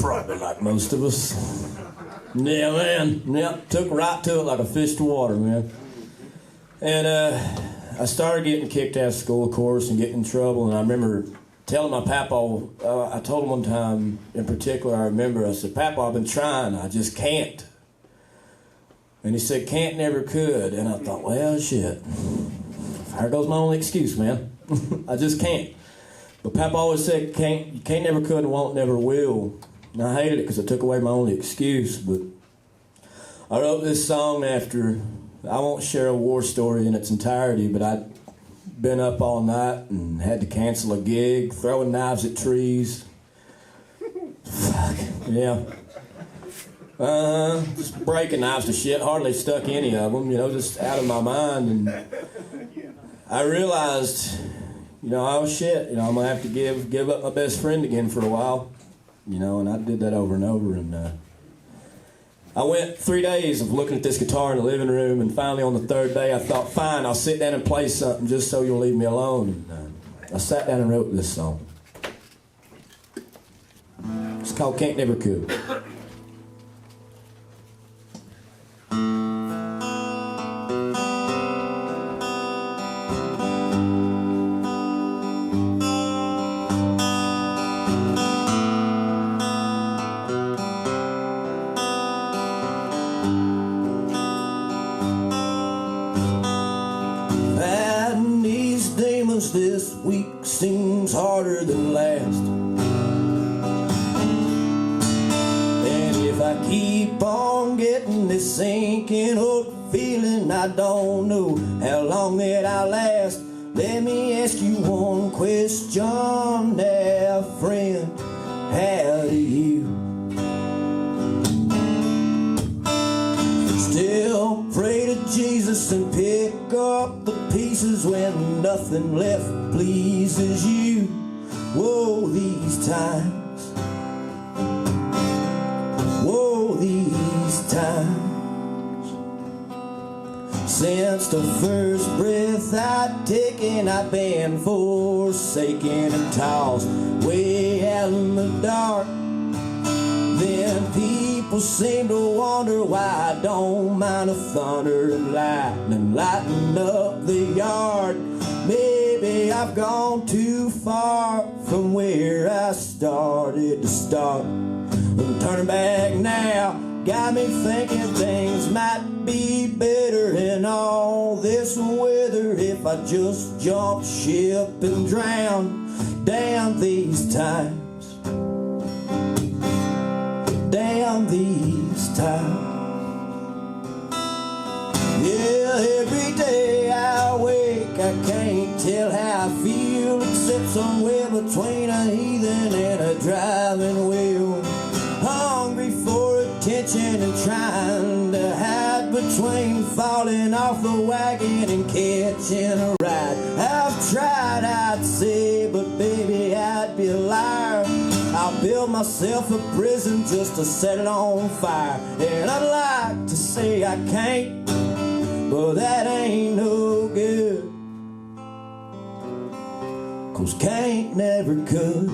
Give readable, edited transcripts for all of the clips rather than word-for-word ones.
Probably like most of us. Yeah, man. Yep, took right to it like a fish to water, man. And I started getting kicked out of school, of course, and getting in trouble. And I remember telling my papa, I told him one time in particular, I remember, I said, Papa, I've been trying, I just can't. And he said, can't never could. And I thought, well, shit. There goes my only excuse, man. I just can't. But Papa always said, you can't never could and won't never will. And I hated it because it took away my only excuse. But I wrote this song after, I won't share a war story in its entirety, but I'd been up all night and had to cancel a gig, throwing knives at trees. Fuck, yeah. Just breaking knives to shit, hardly stuck any of them, just out of my mind. And I realized, oh shit, I'm gonna have to give up my best friend again for a while, and I did that over and over. And I went 3 days of looking at this guitar in the living room, and finally on the third day I thought, fine, I'll sit down and play something just so you'll leave me alone. And I sat down and wrote this song. It's called Can't Never Could. This week seems harder than last, and if I keep on getting this sinking hook feeling, I don't know how long that I'll last. Let me ask you one question there, friend, how do you still pray to Jesus and pick up the pieces when nothing left pleases you? Whoa, these times. Whoa, these times. Since the first breath I'd taken, I've been forsaken and tossed way out in the dark. Then people seem to wonder why I don't mind the thunder and lightning lighting up the yard. Maybe I've gone too far from where I started to start. But turning back now got me thinking things might be better in all this weather if I just jump ship and drown. Damn these times. Damn these times. Yeah, every day I wake, I can't tell how I feel, except somewhere between a heathen and a driving wheel. Hungry for attention and trying to hide between falling off the wagon and catching a ride. I've tried, I'd say, but baby, I'd be a liar. I'll build myself a prison just to set it on fire. And I'd like to say I can't, but that ain't no good. 'Cause can't never could.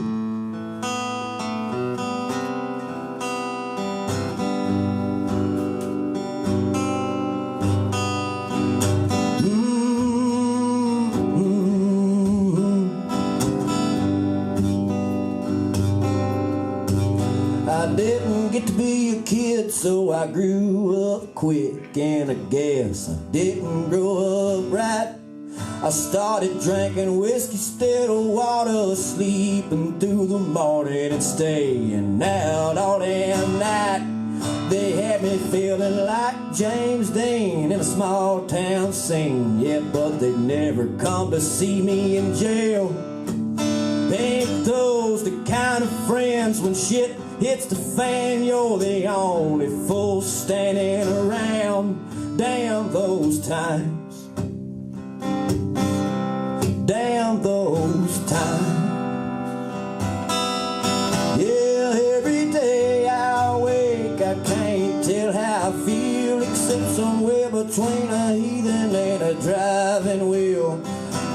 I didn't get to be a kid, so I grew up quick, and I guess I didn't grow up right. I started drinking whiskey instead of water, sleeping through the morning and staying out all damn night. They had me feeling like James Dean in a small town scene, yeah, but they never come to see me in jail. Ain't those the kind of friends when shit hits the fan, you're the only fool standing around? Damn those times. Damn those times. Yeah, every day I wake, I can't tell how I feel, except somewhere between a heathen and a driving wheel.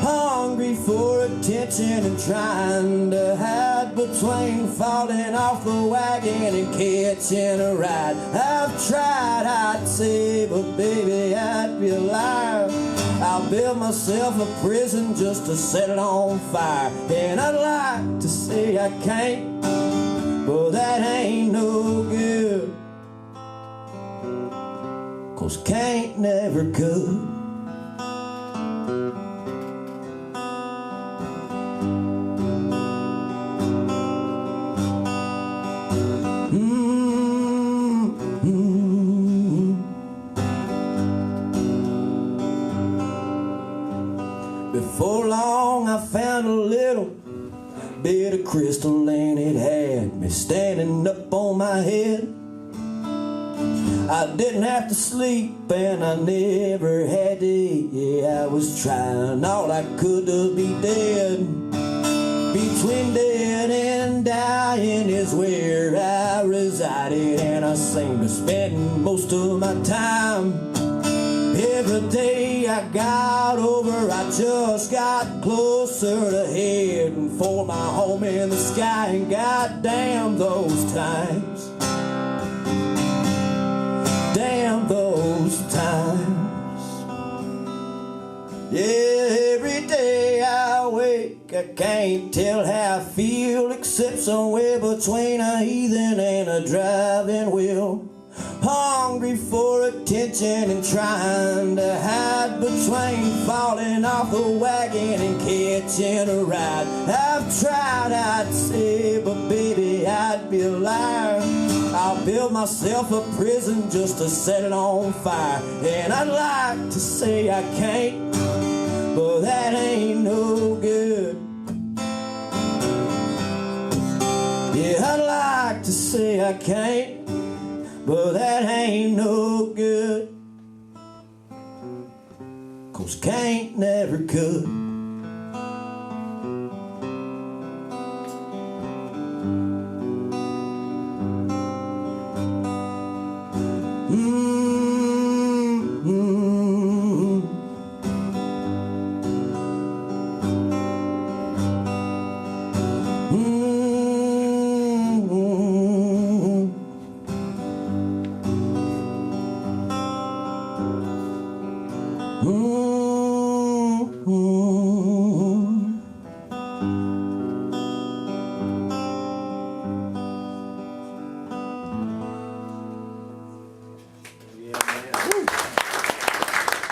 Hungry for attention and trying to hide between between falling off the wagon and catching a ride. I've tried, I'd say, but baby, I'd be a liar. I'll build myself a prison just to set it on fire. And I'd like to say I can't, but that ain't no good. 'Cause can't never could. Before long I found a little bit of crystal and it had me standing up on my head. I didn't have to sleep and I never had to eat. Yeah, I was trying all I could to be dead. Between dead and dying is where I resided, and I seem to spend most of my time. Every day I got over, I just got closer to heading for my home in the sky. And goddamn those times, damn those times. Yeah, every day I wake, I can't tell how I feel, except somewhere between a heathen and a driving wheel. Hungry for attention and trying to hide between falling off the wagon and catching a ride. I've tried, I'd say, but baby, I'd be a liar. I'll build myself a prison just to set it on fire. And I'd like to say I can't, but that ain't no good. Yeah, I'd like to say I can't, but that ain't no good. 'Cause can't never could.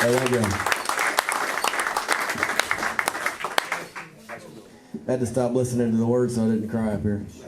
There you go. I had to stop listening to the words so I didn't cry up here.